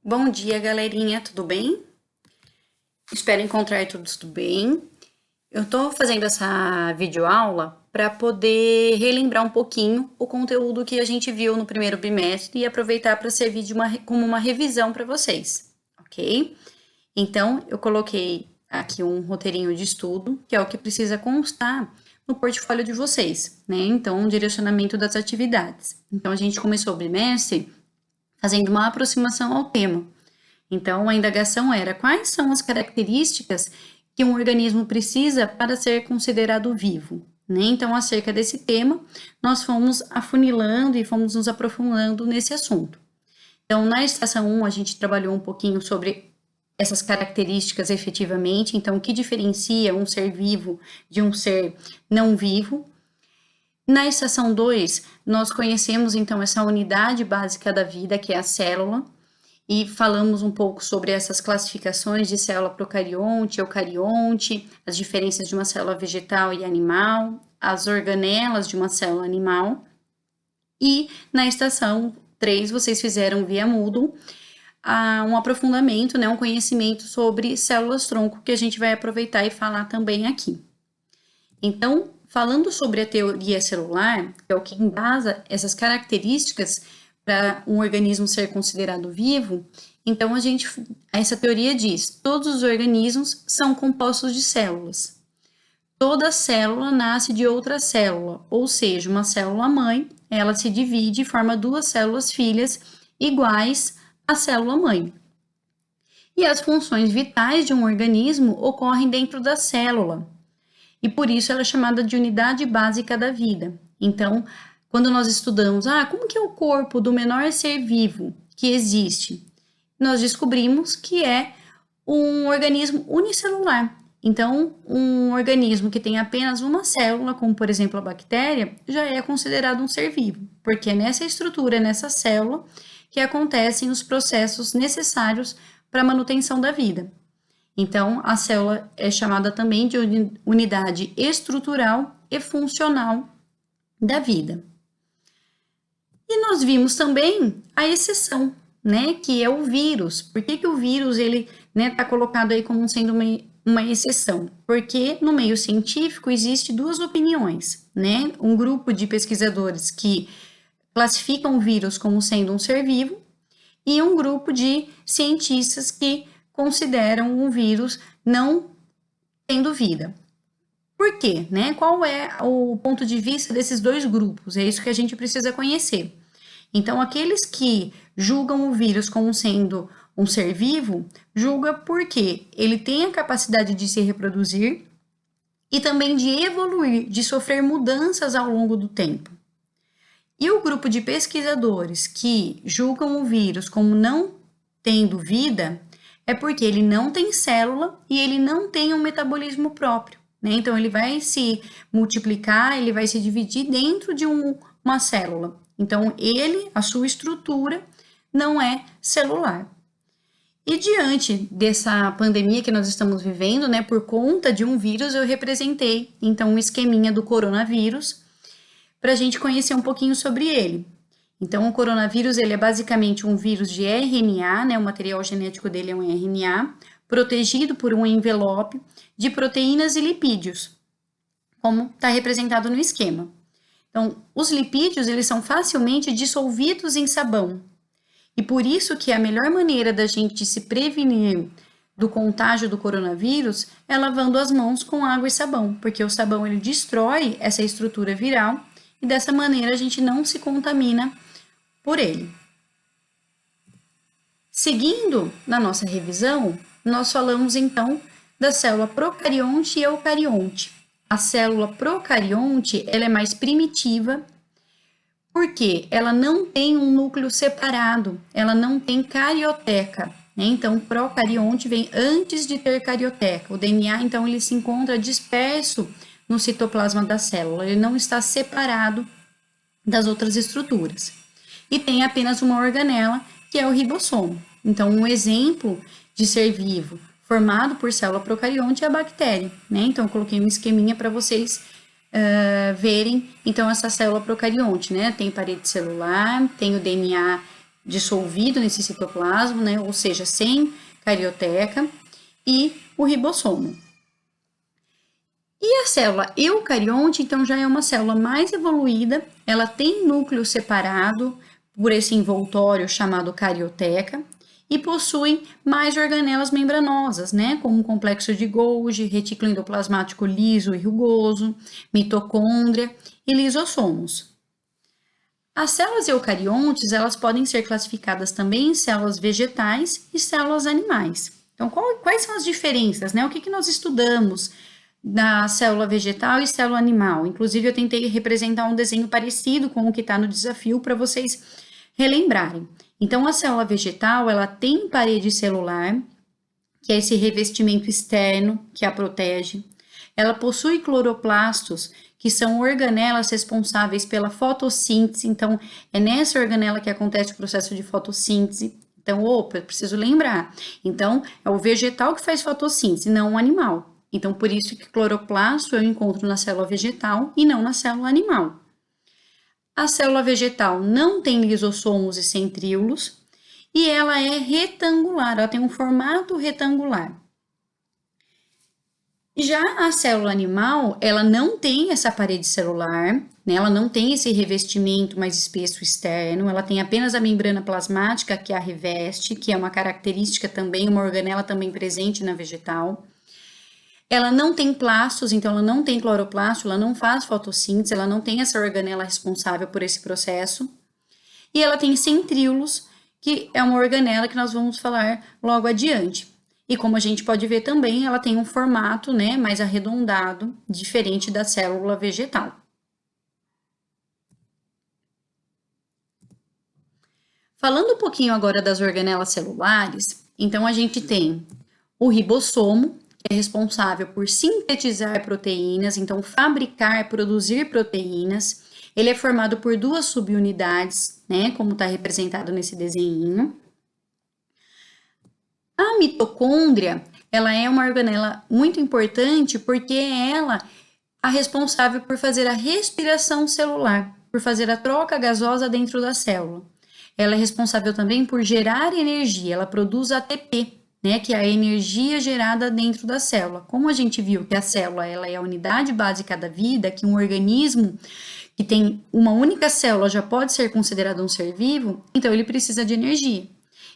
Bom dia, galerinha, tudo bem? Espero encontrar tudo bem. Eu tô fazendo essa videoaula para poder relembrar um pouquinho o conteúdo que a gente viu no primeiro bimestre e aproveitar para servir como uma revisão para vocês, ok? Então, eu coloquei aqui um roteirinho de estudo, que é o que precisa constar no portfólio de vocês, né? Então, um direcionamento das atividades. Então, a gente começou o bimestre fazendo uma aproximação ao tema. Então, a indagação era: quais são as características que um organismo precisa para ser considerado vivo? Né? Então, acerca desse tema, nós fomos afunilando e fomos nos aprofundando nesse assunto. Então, na estação 1, a gente trabalhou um pouquinho sobre essas características efetivamente. Então, o que diferencia um ser vivo de um ser não vivo? Na estação 2, nós conhecemos então essa unidade básica da vida, que é a célula, e falamos um pouco sobre essas classificações de célula procarionte, eucarionte, as diferenças de uma célula vegetal e animal, as organelas de uma célula animal. E na estação 3, vocês fizeram via Moodle um aprofundamento, né, um conhecimento sobre células-tronco, que a gente vai aproveitar e falar também aqui. Então, falando sobre a teoria celular, que é o que embasa essas características para um organismo ser considerado vivo, então essa teoria diz: todos os organismos são compostos de células. Toda célula nasce de outra célula, ou seja, uma célula mãe, ela se divide e forma duas células filhas iguais à célula mãe. E as funções vitais de um organismo ocorrem dentro da célula. E por isso ela é chamada de unidade básica da vida. Então, quando nós estudamos, como que é o corpo do menor ser vivo que existe? Nós descobrimos que é um organismo unicelular. Então, um organismo que tem apenas uma célula, como por exemplo a bactéria, já é considerado um ser vivo, porque é nessa estrutura, nessa célula, que acontecem os processos necessários para a manutenção da vida. Então, a célula é chamada também de unidade estrutural e funcional da vida. E nós vimos também a exceção, né, que é o vírus. Por que o vírus ele, né, está colocado aí como sendo uma exceção? Porque no meio científico existe duas opiniões, né? Um grupo de pesquisadores que classificam o vírus como sendo um ser vivo e um grupo de cientistas que consideram o vírus não tendo vida. Por quê, né? Qual é o ponto de vista desses dois grupos? É isso que a gente precisa conhecer. Então, aqueles que julgam o vírus como sendo um ser vivo, julga porque ele tem a capacidade de se reproduzir e também de evoluir, de sofrer mudanças ao longo do tempo. E o grupo de pesquisadores que julgam o vírus como não tendo vida é porque ele não tem célula e ele não tem um metabolismo próprio, né? Então, ele vai se multiplicar, ele vai se dividir dentro de uma célula. Então, a sua estrutura não é celular. E diante dessa pandemia que nós estamos vivendo, né, por conta de um vírus, eu representei, então, um esqueminha do coronavírus para a gente conhecer um pouquinho sobre ele. Então, o coronavírus, ele é basicamente um vírus de RNA, né, o material genético dele é um RNA, protegido por um envelope de proteínas e lipídios, como está representado no esquema. Então, os lipídios, eles são facilmente dissolvidos em sabão. E por isso que a melhor maneira da gente se prevenir do contágio do coronavírus é lavando as mãos com água e sabão, porque o sabão ele destrói essa estrutura viral e dessa maneira a gente não se contamina por ele. Seguindo na nossa revisão, nós falamos então da célula procarionte e eucarionte. A célula procarionte ela é mais primitiva, porque ela não tem um núcleo separado, ela não tem carioteca, né? Então, procarionte vem antes de ter carioteca. O DNA, então, ele se encontra disperso no citoplasma da célula, ele não está separado das outras estruturas. E tem apenas uma organela, que é o ribossomo. Então, um exemplo de ser vivo formado por célula procarionte é a bactéria, né? Então, eu coloquei um esqueminha para vocês verem, então, essa célula procarionte, né? Tem parede celular, tem o DNA dissolvido nesse citoplasma, né? Ou seja, sem carioteca, e o ribossomo. E a célula eucarionte, então, já é uma célula mais evoluída, ela tem núcleo separado por esse envoltório chamado carioteca e possui mais organelas membranosas, né, como o complexo de Golgi, retículo endoplasmático liso e rugoso, mitocôndria e lisossomos. As células eucariontes, elas podem ser classificadas também em células vegetais e células animais. Então, quais são as diferenças, né? O que nós estudamos da célula vegetal e célula animal? Inclusive, eu tentei representar um desenho parecido com o que está no desafio para vocês relembrarem. Então, a célula vegetal, ela tem parede celular, que é esse revestimento externo que a protege. Ela possui cloroplastos, que são organelas responsáveis pela fotossíntese. Então, é nessa organela que acontece o processo de fotossíntese. Então, eu preciso lembrar. Então, é o vegetal que faz fotossíntese, não o animal. Então, por isso que cloroplasto eu encontro na célula vegetal e não na célula animal. A célula vegetal não tem lisossomos e centríolos e ela é retangular, ela tem um formato retangular. Já a célula animal, ela não tem essa parede celular, né? Ela não tem esse revestimento mais espesso externo, ela tem apenas a membrana plasmática que a reveste, que é uma característica também, uma organela também presente na vegetal. Ela não tem plastos, então ela não tem cloroplasto, ela não faz fotossíntese, ela não tem essa organela responsável por esse processo. E ela tem centríolos, que é uma organela que nós vamos falar logo adiante. E como a gente pode ver também, ela tem um formato, né, mais arredondado, diferente da célula vegetal. Falando um pouquinho agora das organelas celulares, então a gente tem o ribossomo, que é responsável por sintetizar proteínas, então fabricar, produzir proteínas. Ele é formado por duas subunidades, né, como está representado nesse desenho. A mitocôndria, ela é uma organela muito importante porque é ela a responsável por fazer a respiração celular, por fazer a troca gasosa dentro da célula. Ela é responsável também por gerar energia, ela produz ATP, né, que é a energia gerada dentro da célula. Como a gente viu que a célula ela é a unidade básica da vida, que um organismo que tem uma única célula já pode ser considerado um ser vivo, então ele precisa de energia.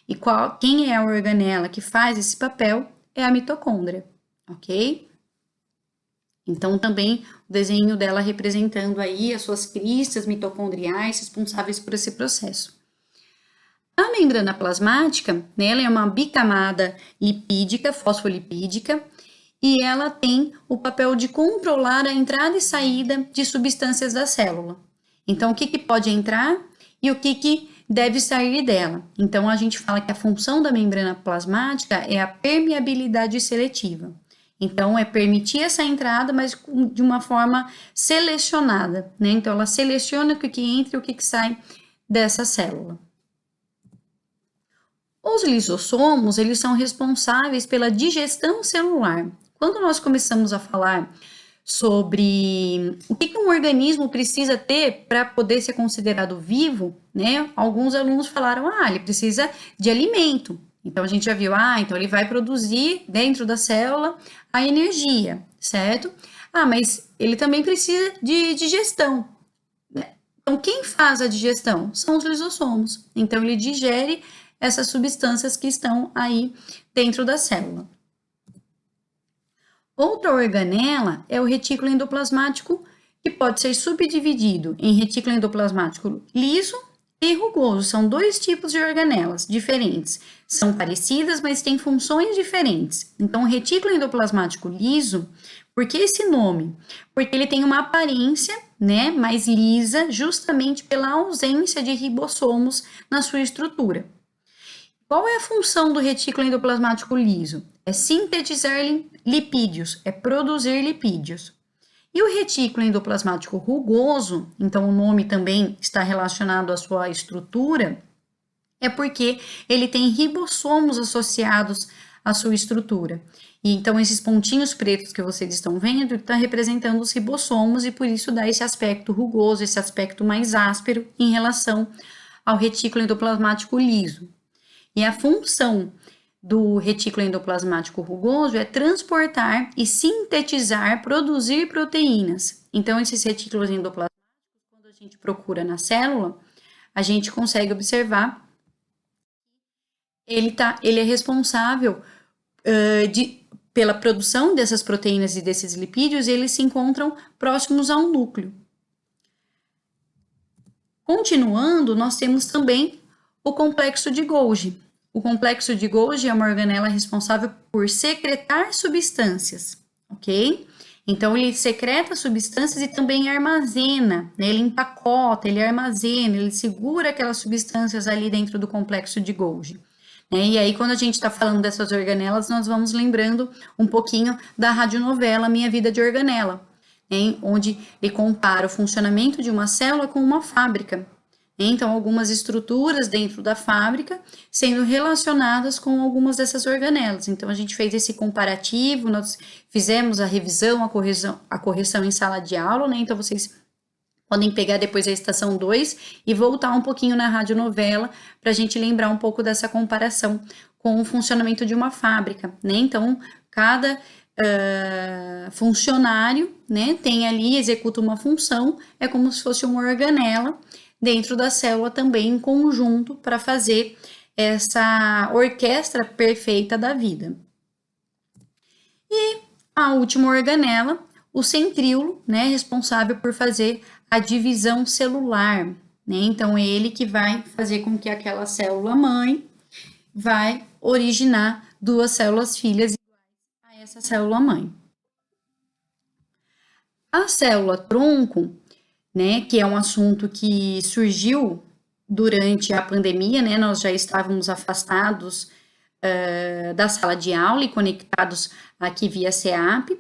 E quem é a organela que faz esse papel é a mitocôndria, ok? Então, também o desenho dela representando aí as suas cristas mitocondriais responsáveis por esse processo. A membrana plasmática, né, ela é uma bicamada lipídica, fosfolipídica, e ela tem o papel de controlar a entrada e saída de substâncias da célula. Então, o que pode entrar e o que deve sair dela. Então, a gente fala que a função da membrana plasmática é a permeabilidade seletiva. Então, é permitir essa entrada, mas de uma forma selecionada, né? Então, ela seleciona o que entra e o que sai dessa célula. Os lisossomos, eles são responsáveis pela digestão celular. Quando nós começamos a falar sobre o que um organismo precisa ter para poder ser considerado vivo, né? Alguns alunos falaram, ele precisa de alimento. Então, a gente já viu, então ele vai produzir dentro da célula a energia, certo? Mas ele também precisa de digestão. Então, quem faz a digestão? São os lisossomos. Então, ele digere essas substâncias que estão aí dentro da célula. Outra organela é o retículo endoplasmático, que pode ser subdividido em retículo endoplasmático liso e rugoso. São dois tipos de organelas diferentes. São parecidas, mas têm funções diferentes. Então, o retículo endoplasmático liso, por que esse nome? Porque ele tem uma aparência, né, mais lisa, justamente pela ausência de ribossomos na sua estrutura. Qual é a função do retículo endoplasmático liso? É sintetizar lipídios, é produzir lipídios. E o retículo endoplasmático rugoso, então o nome também está relacionado à sua estrutura, é porque ele tem ribossomos associados à sua estrutura. E então esses pontinhos pretos que vocês estão vendo está representando os ribossomos e por isso dá esse aspecto rugoso, esse aspecto mais áspero em relação ao retículo endoplasmático liso. E a função do retículo endoplasmático rugoso é transportar e sintetizar, produzir proteínas. Então, esses retículos endoplasmáticos, quando a gente procura na célula, a gente consegue observar ele é responsável pela produção dessas proteínas e desses lipídios, e eles se encontram próximos a um núcleo. Continuando, nós temos também o complexo de Golgi. O complexo de Golgi é uma organela responsável por secretar substâncias, ok? Então, ele secreta substâncias e também armazena, né? Ele empacota, ele armazena, ele segura aquelas substâncias ali dentro do complexo de Golgi. Né? E aí, quando a gente está falando dessas organelas, nós vamos lembrando um pouquinho da radionovela Minha Vida de Organela, né? Onde ele compara o funcionamento de uma célula com uma fábrica. Então, algumas estruturas dentro da fábrica sendo relacionadas com algumas dessas organelas. Então, a gente fez esse comparativo, nós fizemos a revisão, a correção em sala de aula, né? Então, vocês podem pegar depois a estação 2 e voltar um pouquinho na radionovela para a gente lembrar um pouco dessa comparação com o funcionamento de uma fábrica, né? Então, cada funcionário, né, tem ali, executa uma função, é como se fosse uma organela dentro da célula também em conjunto para fazer essa orquestra perfeita da vida. E a última organela, o centríolo, né, responsável por fazer a divisão celular, né? Então, é ele que vai fazer com que aquela célula mãe vai originar duas células filhas iguais a essa célula mãe. A célula tronco, né, que é um assunto que surgiu durante a pandemia, né, nós já estávamos afastados da sala de aula e conectados aqui via CEAP.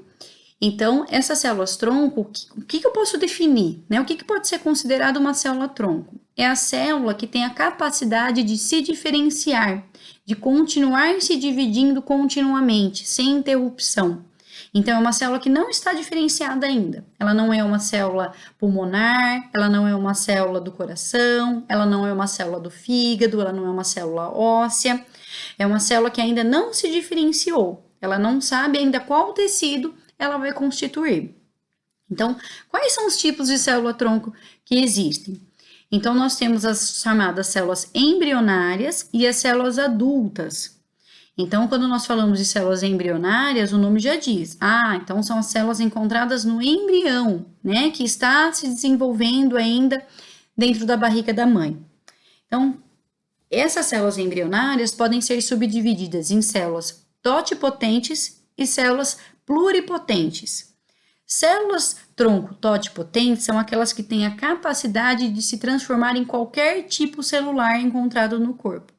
Então, essas células tronco, o que eu posso definir? Né? O que pode ser considerado uma célula tronco? É a célula que tem a capacidade de se diferenciar, de continuar se dividindo continuamente, sem interrupção. Então, é uma célula que não está diferenciada ainda. Ela não é uma célula pulmonar, ela não é uma célula do coração, ela não é uma célula do fígado, ela não é uma célula óssea. É uma célula que ainda não se diferenciou. Ela não sabe ainda qual tecido ela vai constituir. Então, quais são os tipos de célula-tronco que existem? Então, nós temos as chamadas células embrionárias e as células adultas. Então, quando nós falamos de células embrionárias, o nome já diz. Então são as células encontradas no embrião, né? Que está se desenvolvendo ainda dentro da barriga da mãe. Então, essas células embrionárias podem ser subdivididas em células totipotentes e células pluripotentes. Células tronco totipotentes são aquelas que têm a capacidade de se transformar em qualquer tipo celular encontrado no corpo.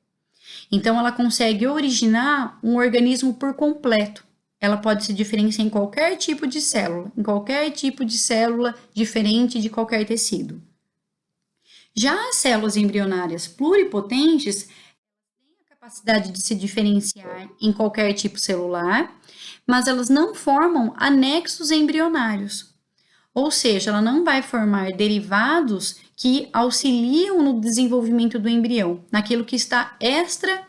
Então, ela consegue originar um organismo por completo. Ela pode se diferenciar em qualquer tipo de célula, diferente de qualquer tecido. Já as células embrionárias pluripotentes têm a capacidade de se diferenciar em qualquer tipo celular, mas elas não formam anexos embrionários. Ou seja, ela não vai formar derivados que auxiliam no desenvolvimento do embrião, naquilo que está extra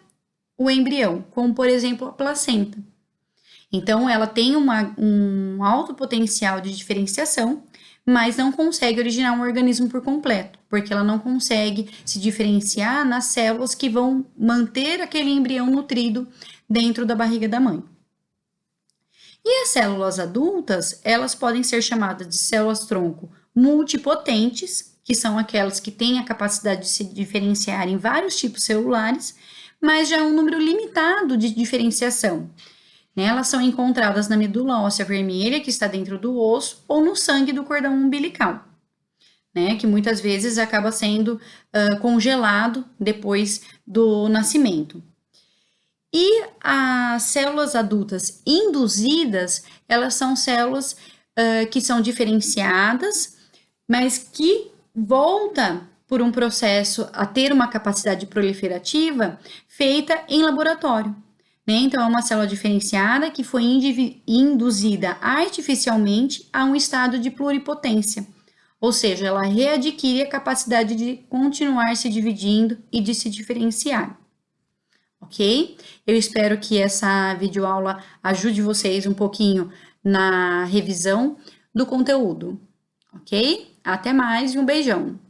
o embrião, como por exemplo a placenta. Então, ela tem um alto potencial de diferenciação, mas não consegue originar um organismo por completo, porque ela não consegue se diferenciar nas células que vão manter aquele embrião nutrido dentro da barriga da mãe. E as células adultas, elas podem ser chamadas de células-tronco multipotentes, que são aquelas que têm a capacidade de se diferenciar em vários tipos celulares, mas já é um número limitado de diferenciação. Elas são encontradas na medula óssea vermelha, que está dentro do osso, ou no sangue do cordão umbilical, que muitas vezes acaba sendo congelado depois do nascimento. E as células adultas induzidas, elas são células que são diferenciadas, mas que volta por um processo a ter uma capacidade proliferativa feita em laboratório. Então, é uma célula diferenciada que foi induzida artificialmente a um estado de pluripotência. Ou seja, ela readquire a capacidade de continuar se dividindo e de se diferenciar. Ok? Eu espero que essa videoaula ajude vocês um pouquinho na revisão do conteúdo. Ok? Até mais e um beijão!